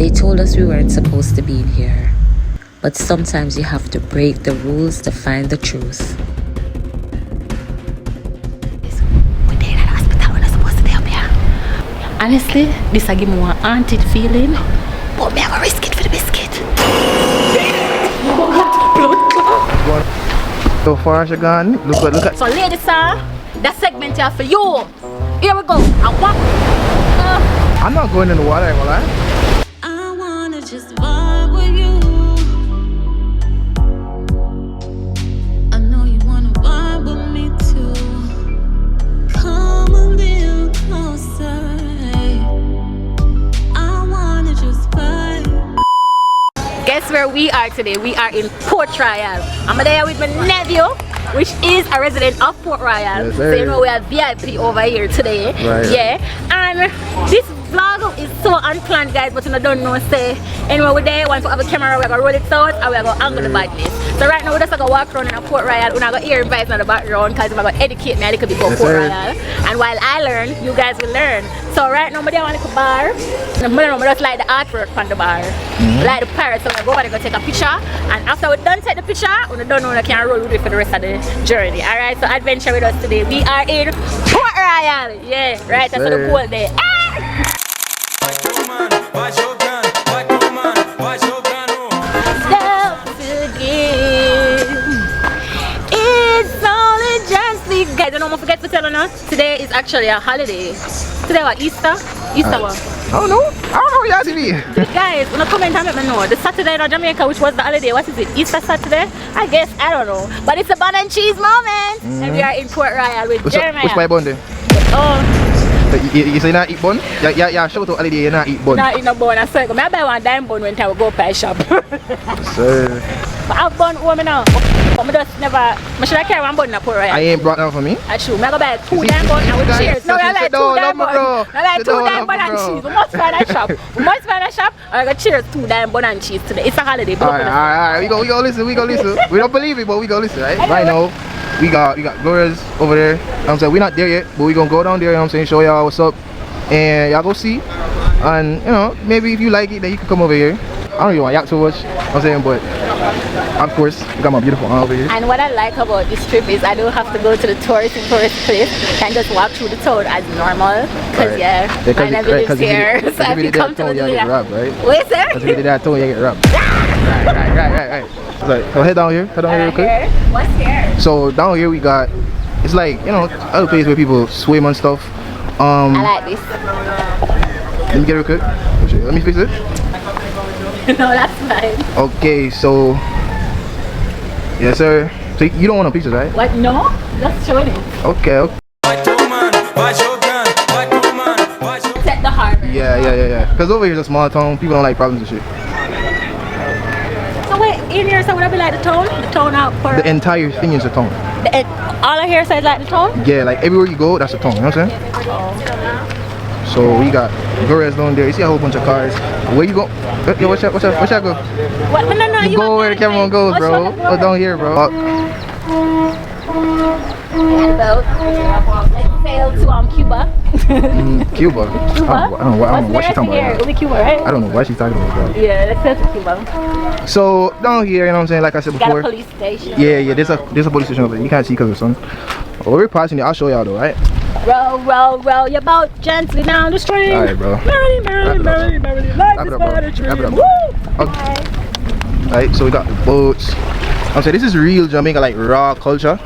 They told us we weren't supposed to be in here, but sometimes you have to break the rules to find the truth. We're there at the hospital, we're not supposed to be up here. Honestly, this I give me one haunted feeling, but me I go risk it for the biscuit. So far as you gone, look at. So ladies, sir, that segment here for you. Here we go. I walk. I'm not going in the water, ain't gonna lie. I wanna just vibe with you. I know you wanna vibe with me too. Come a little closer. I wanna just vibe. Guess where we are today? We are in Port Royal. I'm there with my nephew, which is a resident of Port Royal. Yes, so you know we are VIP over here today. Right. Yeah. And this vlog is so unplanned, guys, but you don't know say anyway we're there, once we have a camera, we're gonna roll it out and we're gonna angle the badness. So right now we're just gonna walk around in a Port Royal. We're not gonna hear advice in the background because we're gonna educate me a little bit about Port Royal. And while I learn, you guys will learn. So right now we're there on a bar. We just like the artwork on the bar. Like the pirates, so we're gonna go take a picture, and after we're done take the picture, we don't know we can roll with it for the rest of the journey. Alright, so adventure with us today. We are in Port Royal. Yeah, right, that's the goal there. It's only just the guys. Don't forget to tell us today is actually a holiday. Today what, Easter? Easter what? I don't know y'all TV. Guys, when I comment and let me know. The Saturday in Jamaica, which was the holiday, what is it? Easter Saturday? I guess, I don't know. But it's a bun and cheese moment. And we are in Port Royal with Jeremiah. Which my bun then? Oh. You say not eat bun? Yeah, shout out holiday, you not eat bun. Not eat no bun, I swear. I buy one dime bun when I go pie shop. Sir. But I've bun home now. But I just never, I should I carry one bun in a Port Royal? I ain't brought down for me. That's true. I go buy 2 dime bun and with cheers. No, I like 2 dime bun. I like 2 dime bun and cheese. We must find a shop. We must find a shop. I got cheers 2 dime bun and cheese today. It's a holiday. Alright. We go listen. We don't believe it, but we go listen, right? Right now, we got Gloria's over there. I'm saying we're not there yet, but we gonna go down there. You know what I'm saying, show y'all what's up, and y'all go see. And you know, maybe if you like it, then you can come over here. I don't even want yak so much. I'm saying, but of course, we got my beautiful aunt over here. And what I like about this trip is I don't have to go to the tourist place. I can just walk through the town as normal. Because my nephew lives here. So I can come to the villa. Right? Wait, sir? Because if you did that town, you get robbed. Right. So head down here real quick. What's here? So down here we got, it's like, you know, other place where people swim and stuff. I like this. Let me get it real quick. Let me fix it. No, that's fine. Okay, so yes sir. So you don't want no pictures, right? What? No? Just showing it. Okay. Set the harbor. Yeah. Because over here is a small town, people don't like problems and shit. So wait, in here so would that be like the town? The town out for the entire thing is a town. All of here says like the town? Yeah, like everywhere you go, that's a town, you know what I'm saying? So we got Gloria's down there. You see a whole bunch of cars. Where you go? Yo, watch out go. What? No, you go where the camera goes, bro. Oh, down here, bro. Sail to Cuba. Cuba? I don't know what she's talking about. It'll be Cuba, right? I don't know what she's talking about, bro. Yeah, let's sail to Cuba. So down here, you know what I'm saying, like I said before. Got a police station. Yeah, there's a police station over there. You can't see because of the sun. Well, we're passing it. I'll show y'all though, right? Roll your boat gently down the stream. Alright, bro. Merrily, like this by the tree. Woo! Okay. Alright, so we got the boats. I'm saying this is real Jamaica, like raw culture.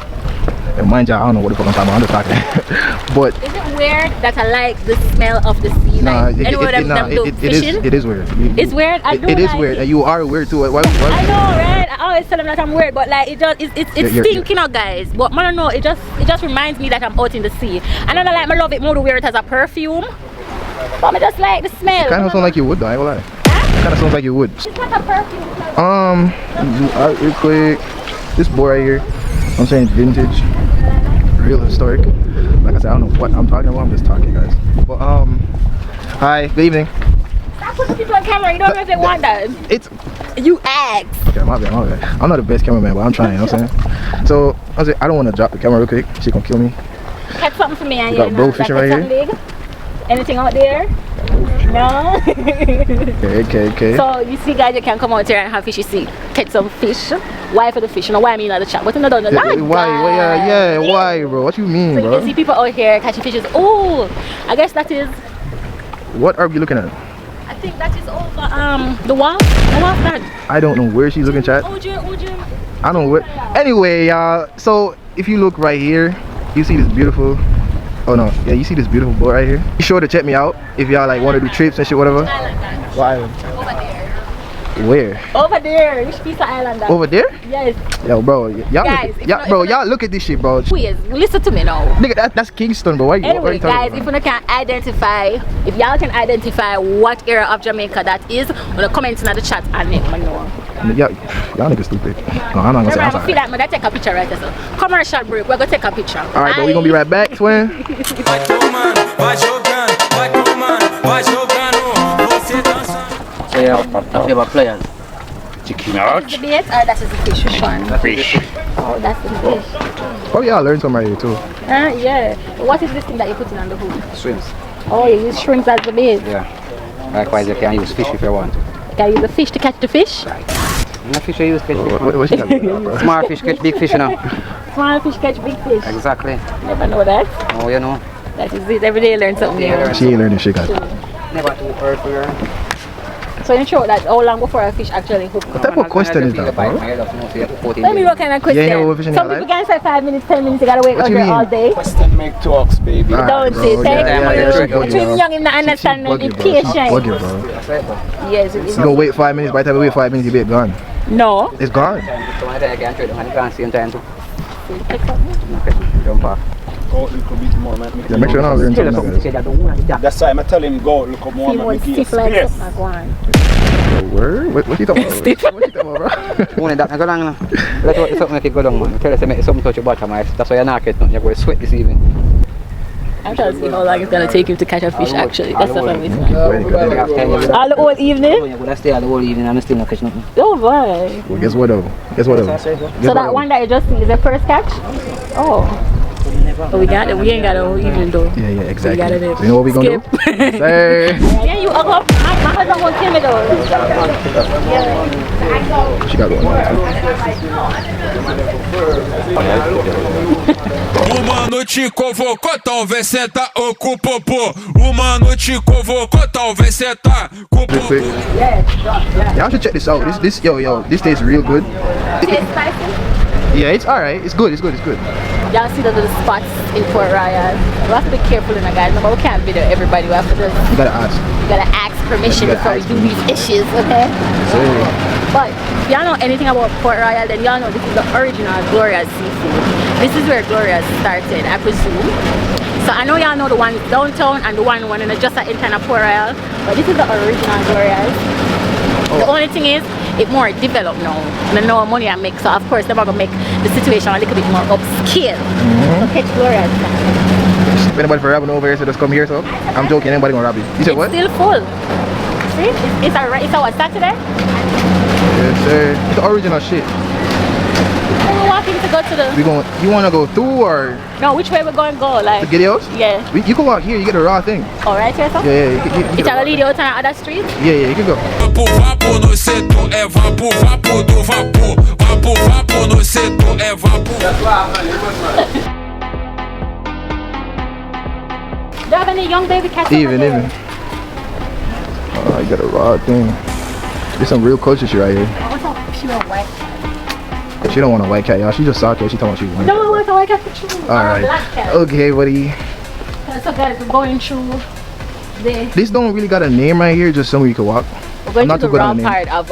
And mind you, I don't know what the fuck I'm talking about. I'm just talking. But is it weird that I like the smell of the sea? Nah, like, it is weird. It's weird. It is weird, and you are weird too. Why? I know, right? I always tell them that I'm weird, but like it's stinking out, guys. But I don't know. It just reminds me that I'm out in the sea. And I don't like. I love it more to wear it as a perfume. But I just like the smell. It kind of sounds like you would, though. I ain't gonna lie. It kind of sounds like you would. It's not a perfume. Real quick, this boy right here. I'm saying vintage, real historic. Like I said, I don't know what I'm talking about. I'm just talking, guys. But hi, good evening. Stop putting people on camera. You don't know if they want that. You ask. Okay, my bad. I'm not the best cameraman, but I'm trying. You know what I'm saying? So I don't want to drop the camera real quick. She gonna kill me. Catch something for me. We got bro fishing right here. Big. Anything out there? No. Okay. So you see, guys, you can come out here and have fish. You see, catch some fish. Why for the fish? You know why I mean at the chat, but you know don't know that. Why? Why, bro? What you mean, So bro? you can see people out here catching fishes. Oh, I guess that is. What are we looking at? I think that is over the wall. The wall that. I don't know where she's looking, chat. I don't know what. Anyway, y'all. So if you look right here, you see this beautiful. Oh no, yeah, you see this beautiful boat right here. Be sure to check me out if y'all like want to do trips and shit, whatever. What island? Over there. Where? Over there. Which piece of island? Over there? Yes. Yo, bro, y'all look at this shit, bro. Please listen to me now. Nigga, that's Kingston, bro. Why Anyway, you guys, if you can identify, if y'all can identify what area of Jamaica that is, wanna comment in the chat and let me know. Y'all niggas stupid. No, I'm not gonna say. I'm I feel like I'm gonna take a picture right there. So commercial break. We're gonna take a picture. All right, but we gonna be right back, twin. So yeah, our favorite players. Chicken out. That's the bait, or that's the fish? Which one? Fish. Oh, that's the fish. Probably y'all learned something right here too. Yeah. What is this thing that you're putting on the hook? Shrimps. Oh, you use shrimps as the bait. Yeah. Likewise, you can use fish if you want. Can you use the fish to catch the fish? No fish you use catch fish. What she got, bro? Small fish catch big fish, you know. Small fish catch big fish. Exactly. Never know that. Oh, you know. That is it. Every day you learn something new. She ain't learning shit, guys. Never too early for her. So you show that how long before a fish actually hook? What type of question is that, bro? Let me what kind of question. You ain't never fish in Some your people life? can say 5 minutes, 10 minutes, you gotta wait What out you there mean? all day. Question make talks, baby. Alright, Don't bro. say, thank Yeah, you. Between young him not understand and be patient. Bug it, bro. Yes, You gonna wait 5 minutes, by the time we wait 5 minutes, you be gone. no. It's gone. Jump off. Go look a bit more, man. Yeah, make sure I don't learn something like that. That's why I tell him go look up more, He man. wants stiff like something like one. Word? What you talking about? What you talking about, bro? Only that go long now. That's what something make it go long, man. Tell us to make something touch your bottom. That's why you're not getting. You're going to sweat this evening. I'm trying to see how long it's gonna take him to catch a fish actually. That's what I'm waiting on. Wait, All the whole evening? You're going to stay all the whole evening and still not catch nothing. Oh boy. well, guess what though? So that one that you just see is the first catch? Oh. So we got it. We ain't got a whole evening though. Yeah, exactly. We got it. So you know what we gonna do? Say. Yeah, you up. My husband won't kill me though. She got Uma noite convocou, talvez senta ou com o popô. Uma noite convocou, talvez senta com o Real popô. quick. Y'all should check this out. This tastes real good. It's spicy. Yeah, it's alright. It's good. Y'all see the little spots in Port Royal. We have to be careful in the guys. No, but we can't video everybody. We have to just, You gotta ask. you gotta ask permission You gotta before we do these issues, okay? But if y'all know anything about Port Royal, then y'all know this is the original Gloria's seafood. This is where Gloria's started, I presume. So I know y'all know the one downtown and the one in just at Intana Port Royal, but this is the original Gloria's. The only thing is, it's more developed now. And I know money I make, so of course they're gonna make the situation a little bit more upscale. So catch Gloria's. If anybody for robbing over here, so just come here. So I'm joking. Anybody gonna rob you? You said It's what? still full. See? It's a what, Saturday? Yes, sir. It's the original shit. We're walking to go to the... You wanna go through or No, which way we're going to go? Like, the Gideos? yeah. You can walk here. You get the raw thing. All right, here, so? Yeah. You It's get a lead out on other street? Yeah, you can go. Vapo, vapo no setor, é vapo, vapo do vapor. Vapo, vapo no setor, é vapo. Do you have any young baby cats? Even. Oh, you got a raw thing. There's some real culture shit right here. I want some pure white cat. She don't want a white cat, y'all. She just saw a cat. She talking about she want. No, I want a white cat for true. Alright. Black cat. Okay, buddy. So guys, we're going through the... This don't really got a name right here. Just somewhere you can walk. We're going I'm to not the too good raw on the name. part of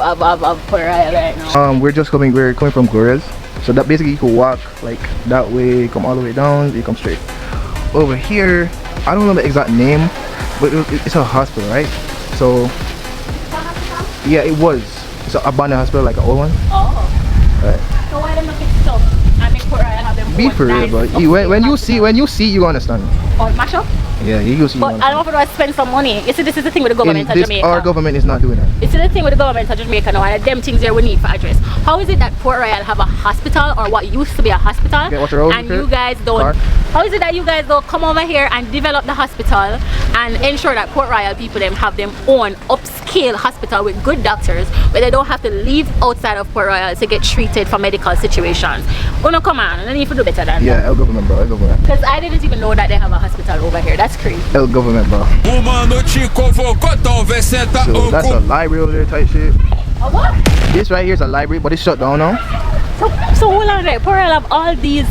Port Royal right now. We're coming from Gloria's. So that basically you can walk like that way, come all the way down, you come straight. Over here, I don't know the exact name, but it's a hospital, right? So yeah, it was. It's an abandoned hospital, like an old one. Oh. Right. So why them not fix it up and make Port Royal have them Be for real, but when you see, you understand. Oh, mash up? Yeah, you see. But I don't want to spend some money. You see, this is the thing with the government of Jamaica. Our government is not doing that. You see, the thing with the government of Jamaica now, and them things here we need for address. How is it that Port Royal have a hospital, or what used to be a hospital, and you guys don't? How is it that you guys don't come over here and develop the hospital and ensure that Port Royal people them have them own upscale hospital with good doctors, where they don't have to leave outside of Port Royal to get treated for medical situations? Oh no, come on, I need to do better than that. Yeah, El government, bro. El government. Because I didn't even know that they have a hospital over here. That's crazy. El government, bro. So that's a library over there type shit. A what? This right here is a library, but it's shut down now. So hold on there. Port Royal have all these.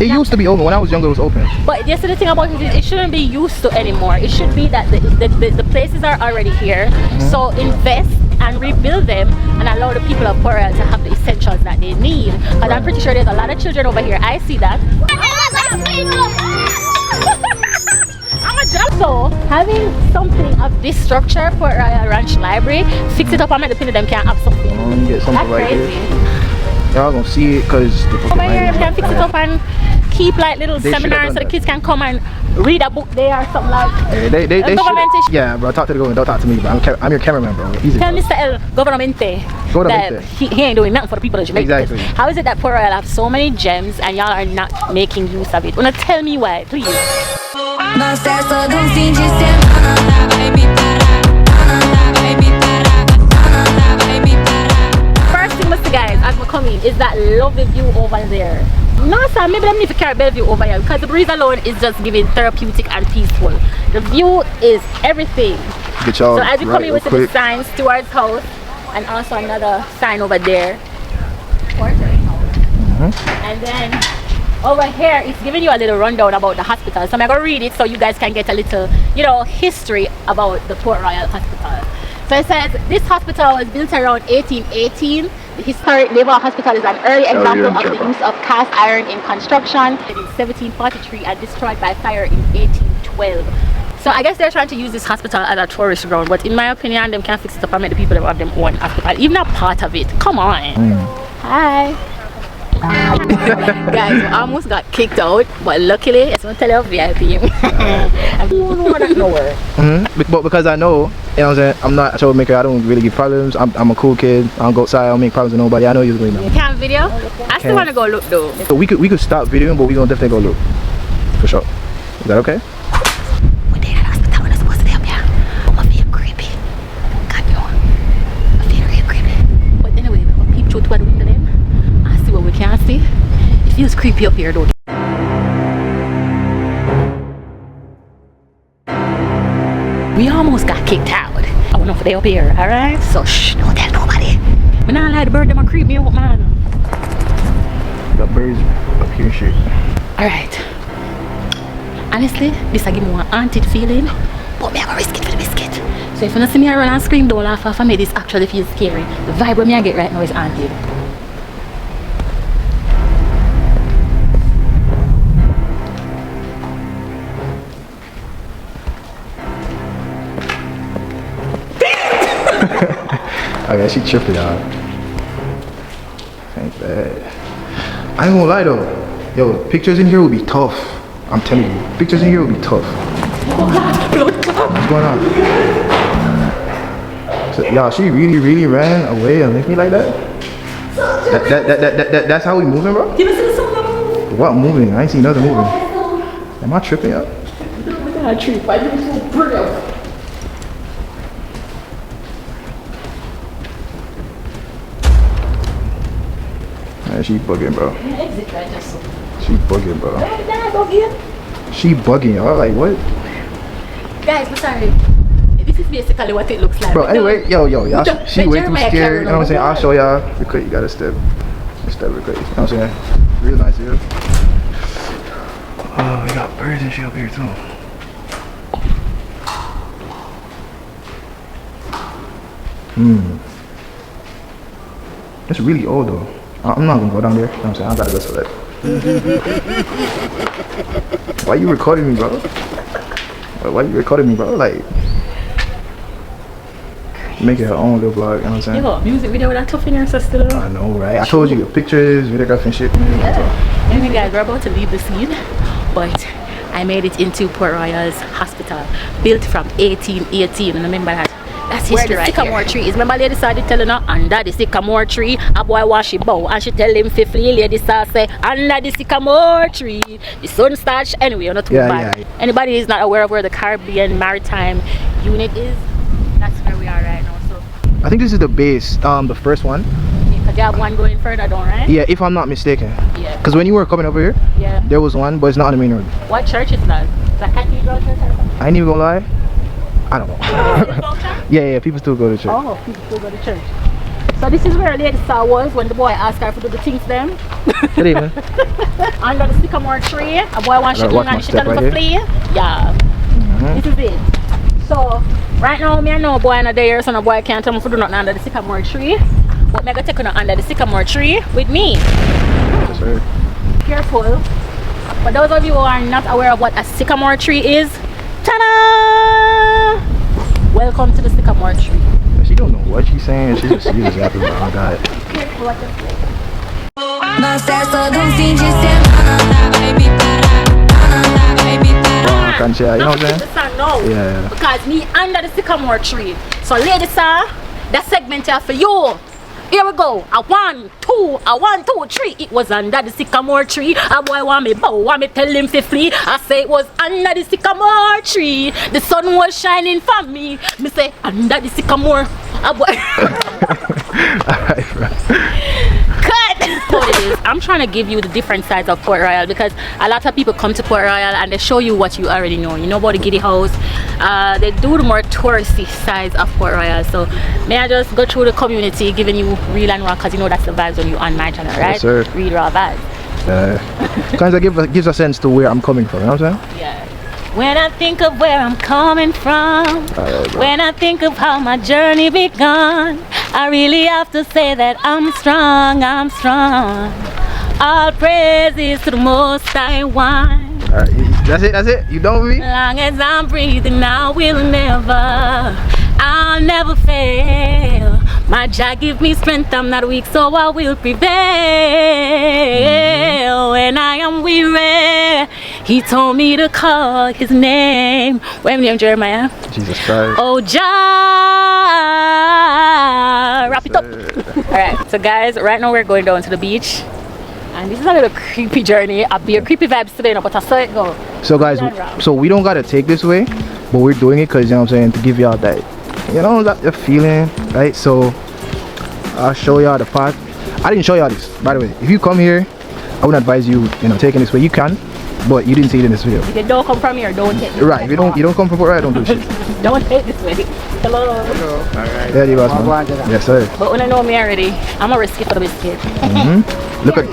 It used to be open. When I was younger, it was open. But yes, the thing about it is it shouldn't be used to anymore. It should be that the places are already here. So invest and rebuild them and allow the people of Port Royal to have the essentials that they need. Because I'm pretty sure there's a lot of children over here. I see that. I'm a job. So having something of this structure, Port Royal Ranch Library, fix it up and make the people them can have something. Get something right here. Y'all gonna see it because over here you can fix it up and keep like little seminars so the kids can come and read a book there or something like that. They yeah, bro, talk to the government, don't talk to me, bro. I'm your cameraman, bro. Easy. Tell Mr. El Governmente that he ain't doing nothing for the people of Jamaica. Exactly. How is it that Port Royal have so many gems and y'all are not making use of it? Wanna tell me why, please? First thing, Mr. Guys, as we come in, is that lovely view over there. No, sir, maybe I need to carry Bellevue over here because the breeze alone is just giving therapeutic and peaceful. The view is everything. So as you come in with the sign, Stewart's house, and also another sign over there. And then over here, it's giving you a little rundown about the hospital. So I'm going to read it so you guys can get a little, history about the Port Royal Hospital. So it says, this hospital was built around 1818. The historic Naval Hospital is an early example of the use of cast iron in construction in 1743 and destroyed by fire in 1812. So I guess they're trying to use this hospital as a tourist ground, but in my opinion, them can't fix it up and make the people that have them own hospital, even a part of it. Come on. Hi. Guys, we almost got kicked out, but luckily, it's going to tell you VIP. But because I know, you know what I'm saying, I'm not a troublemaker, I don't really give problems, I'm a cool kid, I don't go outside, I don't make problems with nobody, I know you're going to know. Can't video? I still want to go look though. So we could stop videoing, but we're going to definitely go look. For sure. Is that okay? We're there at the hospital, we're not supposed to be up here. But I feel creepy. God no. I feel real creepy. But anyway, we'll peep through to the window then. I see what we can see. It feels creepy up here though. We almost got kicked out. I went over there up here, alright? So shh, don't tell nobody. But now I like the bird, them a creep me out, man. Got birds up here and shit. Alright. Honestly, this I give me one haunted feeling, but me I go risk it for the biscuit. So if you don't see me run and scream, don't laugh off of me, this actually feels scary. The vibe where me I get right now is haunted. Okay, she tripping out. Ain't bad. I ain't gonna lie though. Yo, pictures in here will be tough. I'm telling you, pictures in here will be tough. What's going on? So, y'all, she really ran away and left me like that? That's how we moving, bro? What moving? I ain't seen nothing moving. Am I tripping up? I trip. I do so brilliant. Man, she bugging, bro. She bugging, bro. She bugging, y'all. Like, what? Guys, I'm sorry. This is basically what it looks like. Bro, anyway, yo, y'all. She way too scared. You know what I'm saying? I'll show y'all. You gotta step real quick. You know what I'm saying? Real nice here. Oh, we got birds and shit up here too. It's really old though. I'm not gonna go down there. You know what I'm saying? I gotta go to that. Why you recording me, bro? Why you recording me, bro? Like, Make it her own little vlog, you know what I'm saying? You got music video with that tough in here, so still. I know, right? I told you, pictures, videography and shit. Yeah. Anyway guys, we're about to leave the scene, but I made it into Port Royal's hospital, built from 1818. Remember that? That's history. Where the sycamore tree is. Remember lady saw telling her under the sycamore tree, a boy wash she bow and she tell him to flee. Lady saw say under the sycamore tree, the sun starts anyway, you're not too bad. Yeah. Anybody is not aware of where the Caribbean Maritime Unit is, that's where we are right now. So I think this is the base, the first one. Because you have one going further down, right? Yeah, if I'm not mistaken. Yeah. Because when you were coming over here, yeah, there was one, but it's not on the main road. What church is that? Is that cathedral church or something? I ain't even gonna lie. I don't know. yeah, people still go to church. Oh, people still go to church. So this is where Lady Star was when the boy asked her to do the things them. Good evening. Under the sycamore tree, a boy wants to and she tell him to flee. Yeah. This is it. So right now me and no boy in there, so no boy can't tell me to do nothing under the sycamore tree. But me gonna take you under the sycamore tree with me. Yes, sir. Careful. For those of you who are not aware of what a sycamore tree is, ta-da! Welcome to the sycamore tree. She don't know what she's saying. She's just happy about that. Careful what you say. Can't you know what I'm saying? No. Yeah. Because me under the sycamore tree. So ladies, sir, that segment here for you. Here we go. A 1, 2, a 1, 2, 3. It was under the sycamore tree. A boy want me bow, want me tell him to flee. I say it was under the sycamore tree. The sun was shining for me. Me say under the sycamore. A boy. Alright, bro. Cut. What it is, I'm trying to give you the different sides of Port Royal because a lot of people come to Port Royal and they show you what you already know. You know about the Giddy House. They do the more touristy sides of Port Royal. So may I just go through the community giving you real and raw, because you know that's the vibes when you on my channel, right? Yes, sir. Real raw vibes. Kind of gives a sense to where I'm coming from, you know what I'm saying? Yeah. When I think of where I'm coming from, when I think of how my journey begun, I really have to say that I'm strong, I'm strong. All praises to the Most High One. Alright, that's it? You done with me? As long as I'm breathing, I will I'll never fail. My Jah give me strength, I'm not weak, so I will prevail. When I am weary, He told me to call His name. What's your name, Jeremiah? Jesus Christ. Oh Jah, wrap it up. Alright, so guys, right now we're going down to the beach. And this is a little creepy journey. I'll be a creepy vibes today, but I saw it go. So guys, so we don't gotta take this way, but we're doing it because, you know what I'm saying, to give y'all that, you know, that the feeling, right? So I'll show y'all the path. I didn't show y'all this, by the way. If you come here, I would advise you, you know, taking this way. You can, but you didn't see it in this video. If you don't come from here, don't take this way. Right, if you don't come from Port Royal, don't do shit. Don't take this way. Hello. Alright. Yeah, you boss, man. Yes, sir. But when I know me already, I'm a risky for the biscuit. Look at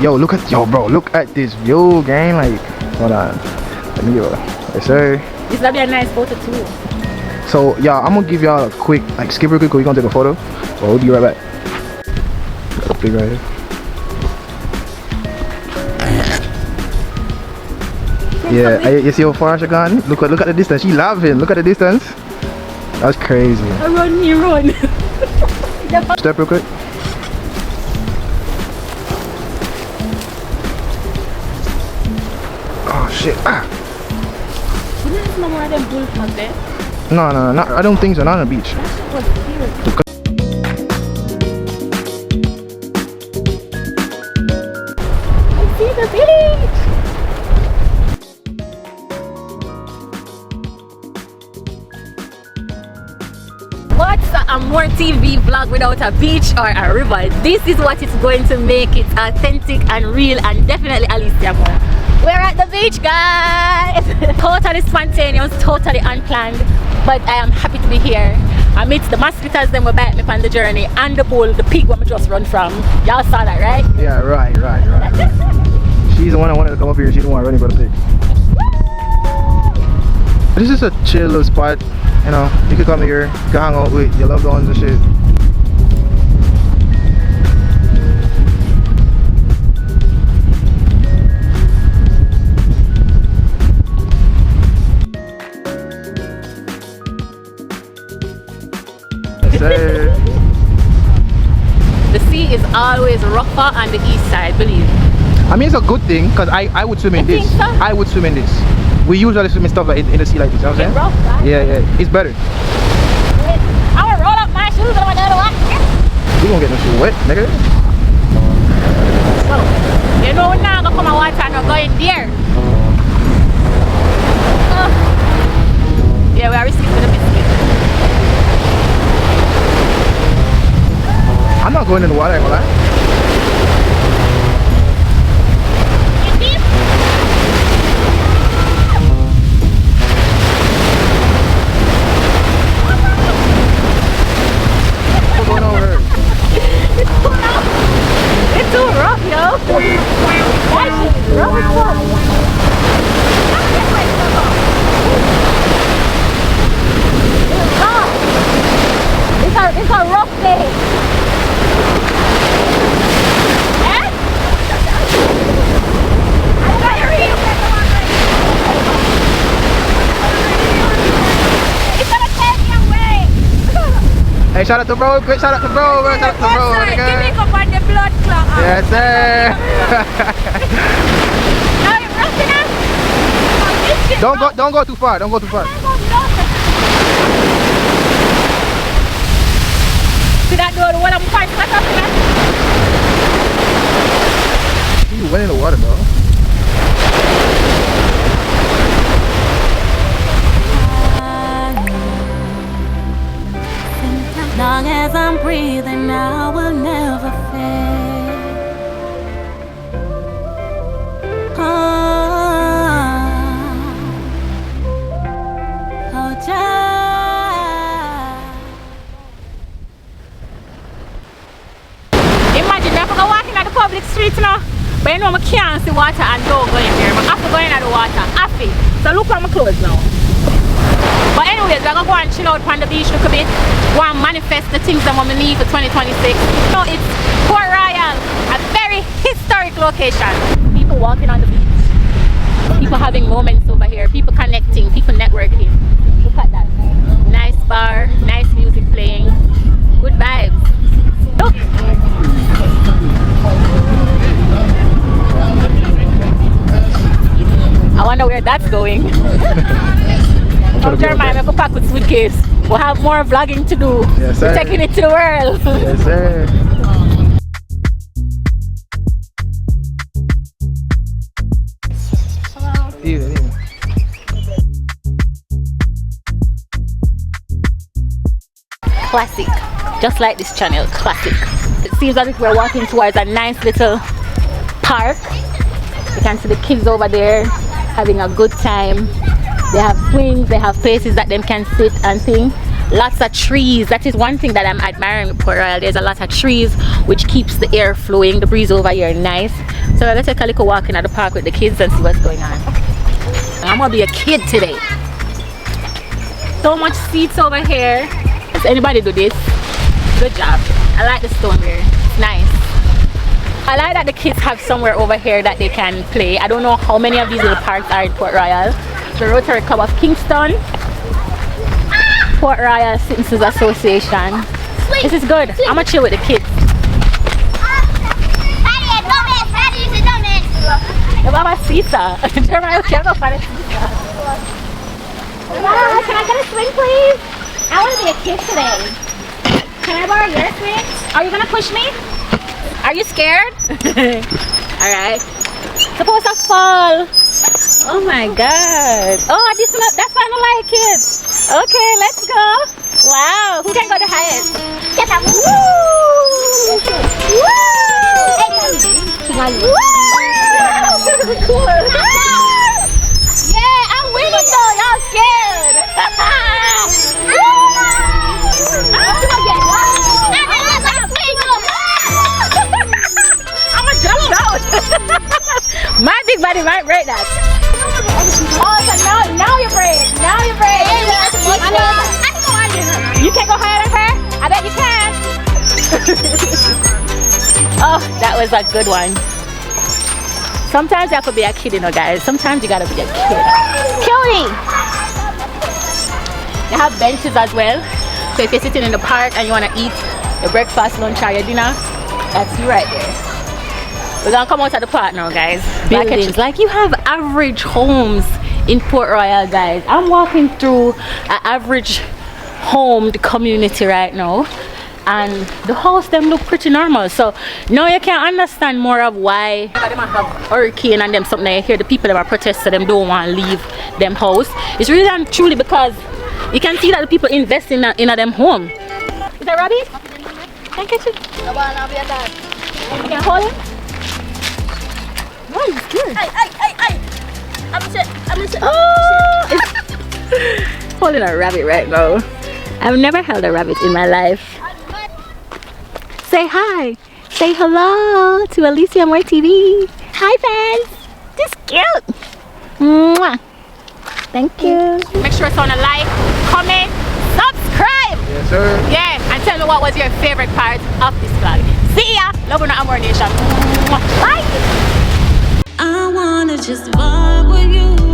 bro, look at this view, gang. Like, hold on. Let me go. Yes, sir. This will be a nice photo too. So yeah, I'm gonna give y'all a quick, like, skip real quick, we're gonna take a photo. So we'll be right back. Got a pig right here. Yeah, you see how far she gone? Look at the distance. She laughing. Look at the distance. That's crazy. Run. Step real quick. Oh shit. There's no more of them bulls out there. No, I don't think so. Not on the beach. I see the beach. What's the Amor TV vlog without a beach or a river? This is what is going to make it authentic and real, and definitely Alicia more. We're at the beach, guys. Totally spontaneous, totally unplanned, but I am happy to be here amidst the mosquitoes that were bite me on the journey, and the bull, the pig where we just run from. Y'all saw that, right? Yeah, right. She's the one I wanted to come up here. She didn't want to run for the pig. This is a chill little spot. You know, you could come here, you can hang out with your loved ones and shit. Yes, sir. The sea is always rougher on the east side, believe me. I mean, it's a good thing because I would swim in You this. think so? I would swim in this. We usually swim in stuff like in the sea like this. You know what I'm It's saying? rough, right? Yeah. It's better. I'm gonna roll up my shoes and I'm gonna go to work. We gonna get no shit wet, nigga. So, you know now I'm gonna come and water and I'm going there. Yeah, we are receiving the biscuit. I'm not going in the water, I ain't gonna lie. What's going on here? It's too rough, yo. That shit is rough as fuck. It's a rough day. Eh? It's gonna take me away. Hey, shout out to bro, quick shout out to bro, bro. Shout out to bro, Give me nigga. up on the blood clot. Yes, sir. Now you're rushing us. Don't go too far. Don't go too far. See that door, the one I'm quite cut up in that? You went in the water, bro. Long as I'm breathing, I will never fail. Oh, child. Imagine if I go walking at the public streets now, but you know I can't see water and don't go in there. I have to go in at the water. Happy. So look at my clothes now. But anyways, I'm gonna go and chill out on the beach a little bit. Go and manifest the things that I'm gonna need for 2026. So it's Port Royal, a very historic location. People walking on the beach. People having moments over here. People connecting. People networking. Look at that. Nice bar. Nice music playing. Good vibes. Look. I wonder where that's going. Oh, Jeremiah, make a pack with suitcase. We'll have more vlogging to do. Yes, sir. We're taking it to the world. Yes, sir. Even. Classic. Just like this channel, classic. It seems as if we're walking towards a nice little park. You can see the kids over there having a good time. They have swings, they have places that them can sit and thing. Lots of trees. That is one thing that I'm admiring with Port Royal. There's a lot of trees which keeps the air flowing. The breeze over here nice. So let's take a little walk in at the park with the kids and see what's going on. I'm gonna be a kid today. So much seats over here. Does anybody do this? Good job. I like the stoneware. It's nice. I like that the kids have somewhere over here that they can play. I don't know how many of these little parks are in Port Royal. The Rotary Club of Kingston, Port Royal Citizens Association. This is good. I'm gonna chill with the kids. Can I get a swing, please? I want to be a kid today. Can I borrow your swing? Are you gonna push me? Are you scared? Alright. Suppose I fall. Oh my god. Oh, this one, that's why I don't like it. Okay, let's go. Wow, who can go the highest? Get up. Woo! Woo! Woo! Cool. Yeah, I'm winning though. Y'all scared. I'm gonna jump out. My big body might break that. Oh, so now you're brave. Now you're brave. You can go higher than her? I bet you can. Oh, that was a good one. Sometimes you have to be a kid, you know, guys. Sometimes you gotta be a kid. Cutie! They have benches as well. So if you're sitting in the park and you want to eat your breakfast, lunch, or your dinner, that's you right there. We're gonna come out of the park now, guys. Buildings. Like you have average homes in Port Royal, guys. I'm walking through an average homed community right now, and the house them look pretty normal. So now you can understand more of why they might have hurricane and them something. I hear the people that are protesting, them don't want to leave them house. It's really and truly because you can see that the people invest in them home. Is that rabbit? Can I catch it? You can hold him? Why are you scared? Oh, it's holding a rabbit right now. I've never held a rabbit in my life. Say hi. Say hello to Alicia Amor TV. Hi fans. This cute. Mwah. Thank you. Make sure it's on a like, comment, subscribe. Yes, sir. Yeah, and tell me what was your favorite part of this vlog. See ya. Love on Amor Nation. Mwah. Bye. I wanna just vibe with you.